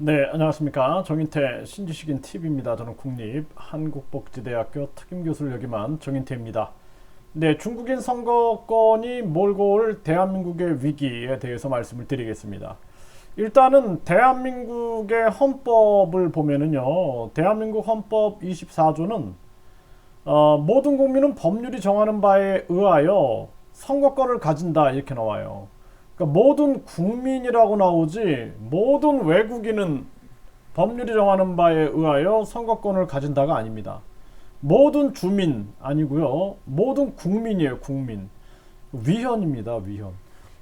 네, 안녕하십니까. 정인태 신지식인 TV입니다. 저는 국립 한국복지대학교 특임교수를 역임한 정인태입니다. 네, 중국인 선거권이 몰고 올 대한민국의 위기에 대해서 말씀을 드리겠습니다. 일단은 대한민국의 헌법을 보면은요, 대한민국 헌법 24조는 모든 국민은 법률이 정하는 바에 의하여 선거권을 가진다 이렇게 나와요. 그러니까 모든 국민이라고 나오지 모든 외국인은 법률이 정하는 바에 의하여 선거권을 가진다가 아닙니다. 모든 주민 아니고요. 모든 국민이에요. 국민. 위헌입니다. 위헌.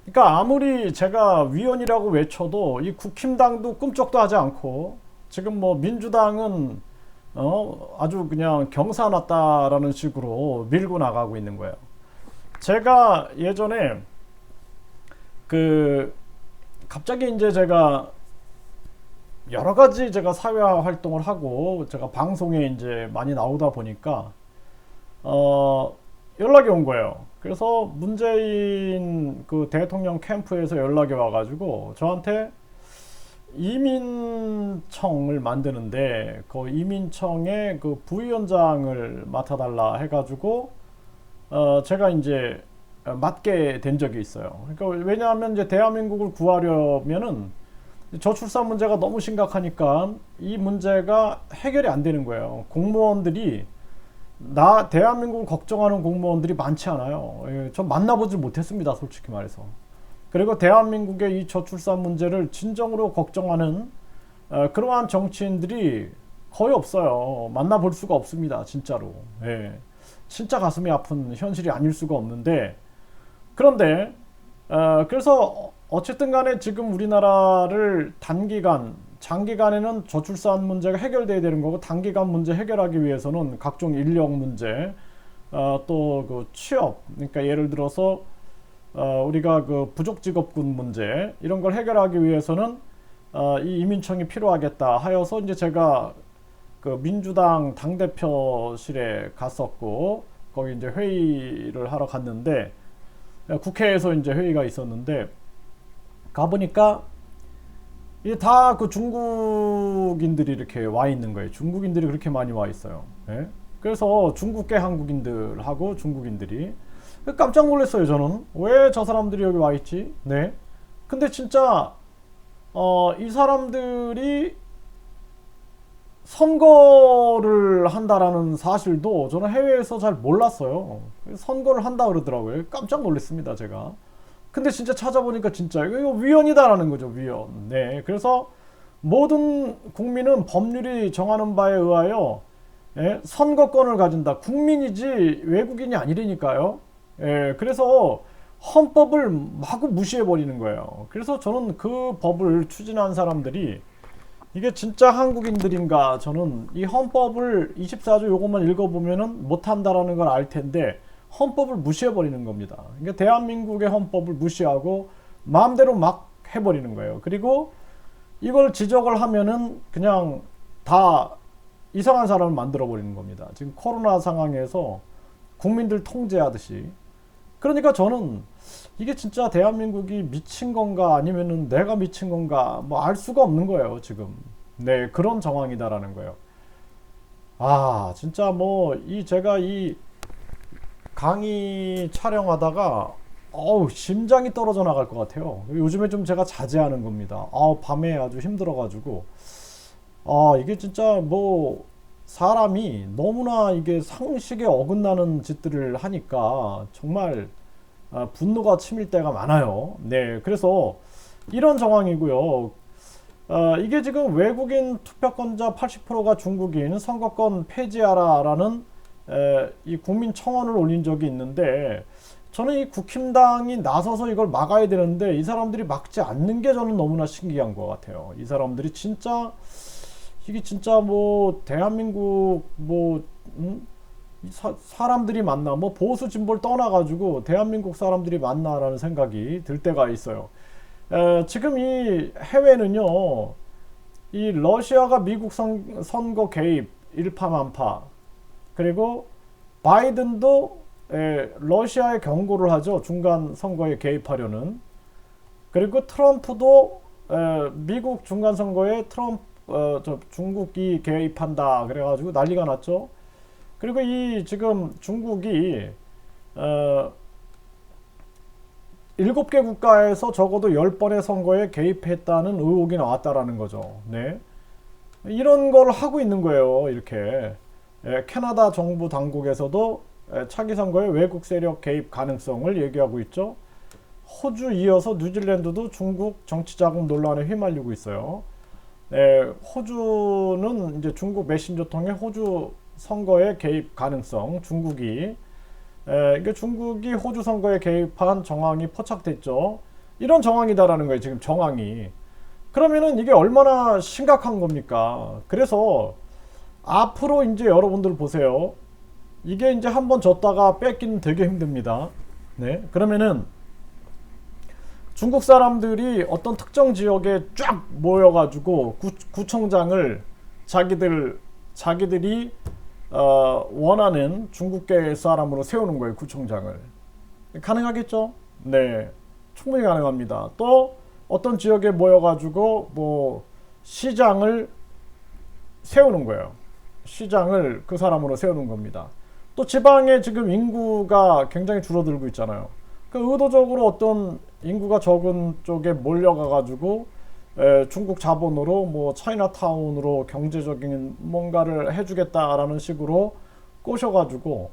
그러니까 아무리 제가 위헌이라고 외쳐도 이 국힘당도 꿈쩍도 하지 않고 지금 뭐 민주당은 아주 그냥 경사났다라는 식으로 밀고 나가고 있는 거예요. 제가 예전에 그 갑자기 이제 제가 여러 가지 제가 사회화 활동을 하고 제가 방송에 이제 많이 나오다 보니까 어 연락이 온 거예요. 그래서 문재인 그 대통령 캠프에서 연락이 와가지고 저한테 이민청을 만드는데 그 이민청의 그 부위원장을 맡아달라 해가지고 제가 이제 맡게 된 적이 있어요. 그러니까 왜냐하면 이제 대한민국을 구하려면은 저출산 문제가 너무 심각하니까 이 문제가 해결이 안 되는 거예요. 공무원들이 대한민국을 걱정하는 공무원들이 많지 않아요. 예, 전 만나보질 못했습니다, 솔직히 말해서. 그리고 대한민국의 이 저출산 문제를 진정으로 걱정하는 그러한 정치인들이 거의 없어요. 만나볼 수가 없습니다, 진짜로. 예. 진짜 가슴이 아픈 현실이 아닐 수가 없는데, 그런데 그래서 어쨌든 간에 지금 우리나라를 장기간에는 저출산 문제가 해결돼야 되는 거고, 단기간 문제 해결하기 위해서는 각종 인력 문제, 또 그 취업, 그러니까 예를 들어서 우리가 그 부족 직업군 문제 이런 걸 해결하기 위해서는 이 이민청이 필요하겠다 하여서 이제 제가 그 민주당 당대표실에 갔었고, 거기 이제 회의를 하러 갔는데, 국회에서 이제 회의가 있었는데 가보니까 이게 다 그 중국인들이 이렇게 와 있는 거예요. 중국인들이 그렇게 많이 와 있어요. 예? 그래서 중국계 한국인들하고 중국인들이 깜짝 놀랐어요. 저는 왜 저 사람들이 여기 와 있지? 네. 근데 진짜 이 사람들이 선거를 한다라는 사실도 저는 해외에서 잘 몰랐어요. 선거를 한다 그러더라고요. 깜짝 놀랐습니다, 제가. 근데 진짜 찾아보니까 진짜 이거 위헌이다라는 거죠, 위헌. 네. 그래서 모든 국민은 법률이 정하는 바에 의하여 선거권을 가진다. 국민이지 외국인이 아니라니까요. 그래서 헌법을 마구 무시해 버리는 거예요. 그래서 저는 그 법을 추진한 사람들이 이게 진짜 한국인들인가? 저는 이 헌법을 24조 요것만 읽어보면은 못한다라는 걸 알 텐데 헌법을 무시해버리는 겁니다. 그러니까 대한민국의 헌법을 무시하고 마음대로 막 해버리는 거예요. 그리고 이걸 지적을 하면은 그냥 다 이상한 사람을 만들어버리는 겁니다. 지금 코로나 상황에서 국민들 통제하듯이. 그러니까 저는 이게 진짜 대한민국이 미친 건가 아니면은 내가 미친 건가 뭐 알 수가 없는 거예요, 지금. 네, 그런 정황이다라는 거예요. 아, 진짜 뭐 제가 이 강의 촬영하다가 심장이 떨어져 나갈 것 같아요. 요즘에 좀 제가 자제하는 겁니다. 밤에 아주 힘들어가지고 이게 진짜 뭐 사람이 너무나 이게 상식에 어긋나는 짓들을 하니까 정말 분노가 치밀 때가 많아요. 네, 그래서 이런 정황이고요. 이게 지금 외국인 투표권자 80%가 중국인 선거권 폐지하라라는 이 국민 청원을 올린 적이 있는데, 저는 이 국힘당이 나서서 이걸 막아야 되는데 이 사람들이 막지 않는 게 저는 너무나 신기한 것 같아요. 이 사람들이 진짜 이게 진짜 뭐 대한민국 뭐 사람들이 많나, 뭐 보수 진보를 떠나가지고 대한민국 사람들이 많나라는 생각이 들 때가 있어요. 지금 이 해외는요, 이 러시아가 미국 선거 개입 일파만파, 그리고 바이든도 러시아에 경고를 하죠. 중간 선거에 개입하려는. 그리고 트럼프도 미국 중간선거에 중국이 개입한다 그래가지고 난리가 났죠. 그리고 이 지금 중국이 7개 국가에서 적어도 10번의 선거에 개입했다는 의혹이 나왔다라는 거죠. 네. 이런 걸 하고 있는 거예요. 이렇게. 캐나다 정부 당국에서도 차기 선거에 외국 세력 개입 가능성을 얘기하고 있죠. 호주 이어서 뉴질랜드도 중국 정치 자금 논란에 휘말리고 있어요. 호주는 이제 중국 메신저 통해 호주 선거에 개입 가능성, 이게 중국이 호주 선거에 개입한 정황이 포착됐죠. 이런 정황이다라는 거예요, 지금 정황이. 그러면은 이게 얼마나 심각한 겁니까? 그래서 앞으로 이제 여러분들 보세요. 이게 이제 한번 졌다가 뺏기는 되게 힘듭니다. 네. 그러면은 중국 사람들이 어떤 특정 지역에 쫙 모여가지고 구청장을 자기들이 원하는 중국계 사람으로 세우는 거예요. 구청장을. 가능하겠죠? 네. 충분히 가능합니다. 또 어떤 지역에 모여가지고 뭐 시장을 세우는 거예요. 시장을 그 사람으로 세우는 겁니다. 또 지방에 지금 인구가 굉장히 줄어들고 있잖아요. 그 의도적으로 어떤 인구가 적은 쪽에 몰려가가지고 중국 자본으로 뭐 차이나타운으로 경제적인 뭔가를 해주겠다라는 식으로 꼬셔가지고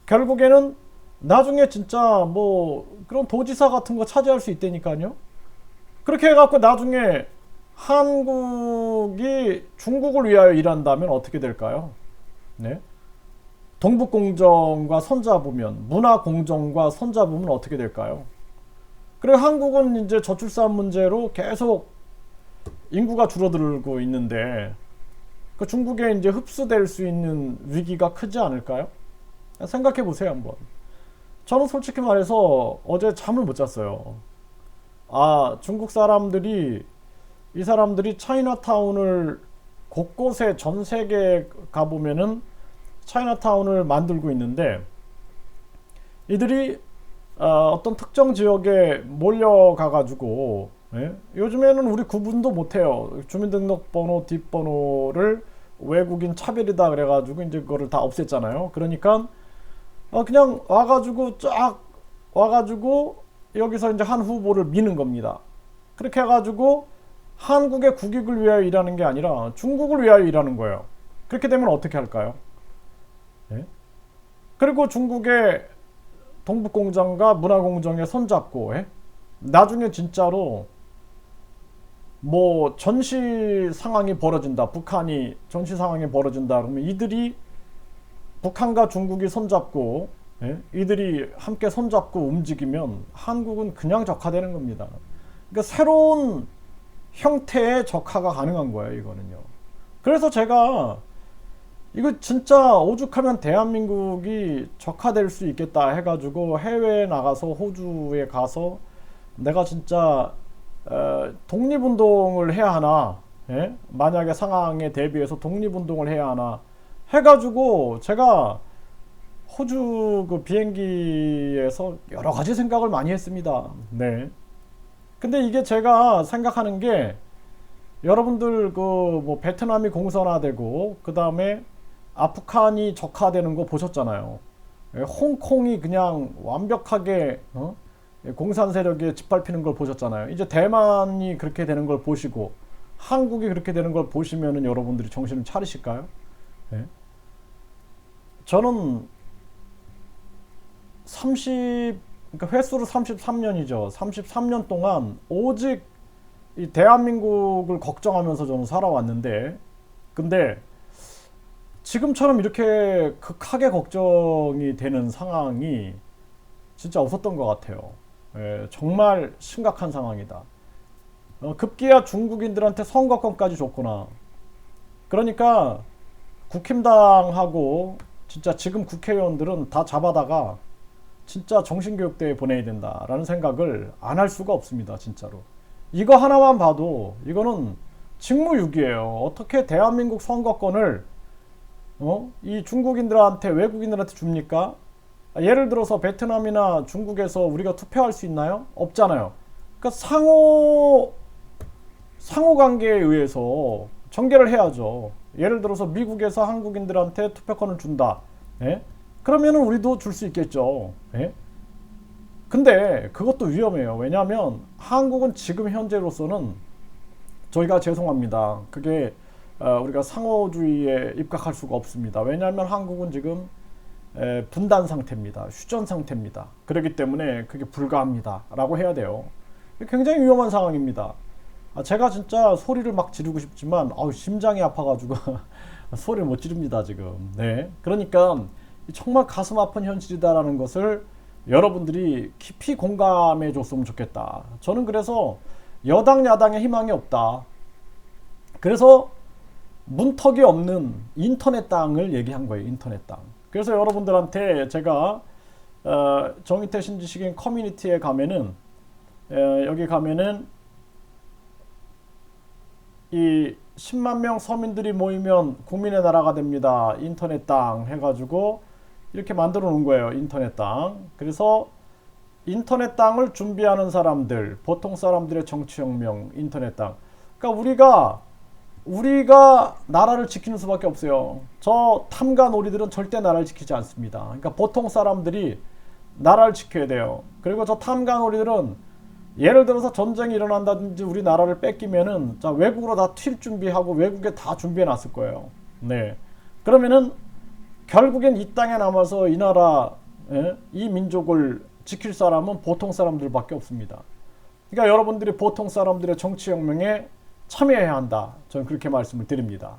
결국에는 나중에 진짜 뭐 그런 도지사 같은 거 차지할 수 있다니까요. 그렇게 해갖고 나중에 한국이 중국을 위하여 일한다면 어떻게 될까요? 네. 동북공정과 손잡으면, 문화공정과 손잡으면 어떻게 될까요? 그리고 한국은 이제 저출산 문제로 계속 인구가 줄어들고 있는데 그 중국에 이제 흡수될 수 있는 위기가 크지 않을까요? 생각해 보세요, 한번. 저는 솔직히 말해서 어제 잠을 못 잤어요. 중국 사람들이 이 사람들이 차이나타운을 곳곳에 전 세계에 가보면은 차이나타운을 만들고 있는데 이들이 어떤 특정 지역에 몰려가가지고 요즘에는 우리 구분도 못해요. 주민등록번호 뒷번호를 외국인 차별이다 그래가지고 이제 그거를 다 없앴잖아요. 그러니까 그냥 와가지고 여기서 이제 한 후보를 미는 겁니다. 그렇게 해가지고 한국의 국익을 위하여 일하는 게 아니라 중국을 위하여 일하는 거예요. 그렇게 되면 어떻게 할까요? 그리고 중국의 동북공정과 문화공정에 손잡고 나중에 진짜로 뭐 전시 상황이 벌어진다. 북한이 전시 상황이 벌어진다. 그러면 이들이 북한과 중국이 손잡고 이들이 함께 손잡고 움직이면 한국은 그냥 적화되는 겁니다. 그러니까 새로운 형태의 적화가 가능한 거예요, 이거는요. 그래서 제가 이거 진짜 오죽하면 대한민국이 적화될 수 있겠다 해가지고 해외에 나가서 호주에 가서 내가 진짜 독립운동을 해야 하나, 만약에 상황에 대비해서 독립운동을 해야 하나 해가지고 제가 호주 그 비행기에서 여러 가지 생각을 많이 했습니다. 네. 근데 이게 제가 생각하는 게 여러분들 그 뭐 베트남이 공산화되고 그 다음에 아프간이 적화되는 거 보셨잖아요. 홍콩이 그냥 완벽하게 공산 세력에 짓밟히는 걸 보셨잖아요. 이제 대만이 그렇게 되는 걸 보시고 한국이 그렇게 되는 걸 보시면은 여러분들이 정신을 차리실까요? 저는 그러니까 횟수로 33년이죠. 33년 동안 오직 이 대한민국을 걱정하면서 저는 살아왔는데, 근데 지금처럼 이렇게 극하게 걱정이 되는 상황이 진짜 없었던 것 같아요. 정말 심각한 상황이다. 급기야 중국인들한테 선거권까지 줬구나. 그러니까 국힘당하고 진짜 지금 국회의원들은 다 잡아다가 진짜 정신교육대에 보내야 된다라는 생각을 안 할 수가 없습니다. 진짜로. 이거 하나만 봐도 이거는 직무유기예요. 어떻게 대한민국 선거권을 이 중국인들한테, 외국인들한테 줍니까? 예를 들어서 베트남이나 중국에서 우리가 투표할 수 있나요? 없잖아요. 그러니까 상호 상호관계에 의해서 전개를 해야죠. 예를 들어서 미국에서 한국인들한테 투표권을 준다. 예? 그러면은 우리도 줄 수 있겠죠. 예? 근데 그것도 위험해요. 왜냐하면 한국은 지금 현재로서는 저희가 죄송합니다. 그게 우리가 상호주의에 입각할 수가 없습니다. 왜냐하면 한국은 지금 분단 상태입니다. 휴전 상태입니다. 그렇기 때문에 그게 불가합니다. 라고 해야 돼요. 굉장히 위험한 상황입니다. 제가 진짜 소리를 막 지르고 싶지만 심장이 아파가지고 소리를 못 지릅니다 지금. 네, 그러니까 정말 가슴 아픈 현실이다라는 것을 여러분들이 깊이 공감해 줬으면 좋겠다. 저는 그래서 여당 야당의 희망이 없다. 그래서 문턱이 없는 인터넷 땅을 얘기한 거예요. 인터넷 땅. 그래서 여러분들한테 제가 정의태 신지식인 커뮤니티에 가면은 여기 가면은 이 10만 명 서민들이 모이면 국민의 나라가 됩니다. 인터넷 땅 해가지고 이렇게 만들어 놓은 거예요. 인터넷 땅. 그래서 인터넷 땅을 준비하는 사람들, 보통 사람들의 정치혁명, 인터넷 땅. 그러니까 우리가 나라를 지키는 수밖에 없어요. 저 탐관오리들은 절대 나라를 지키지 않습니다. 그러니까 보통 사람들이 나라를 지켜야 돼요. 그리고 저 탐관오리들은 예를 들어서 전쟁이 일어난다든지 우리 나라를 뺏기면은 자 외국으로 다 튈 준비하고 외국에 다 준비해 놨을 거예요. 네. 그러면은 결국엔 이 땅에 남아서 이 나라, 이 민족을 지킬 사람은 보통 사람들밖에 없습니다. 그러니까 여러분들이 보통 사람들의 정치혁명에 참여해야 한다. 저는 그렇게 말씀을 드립니다.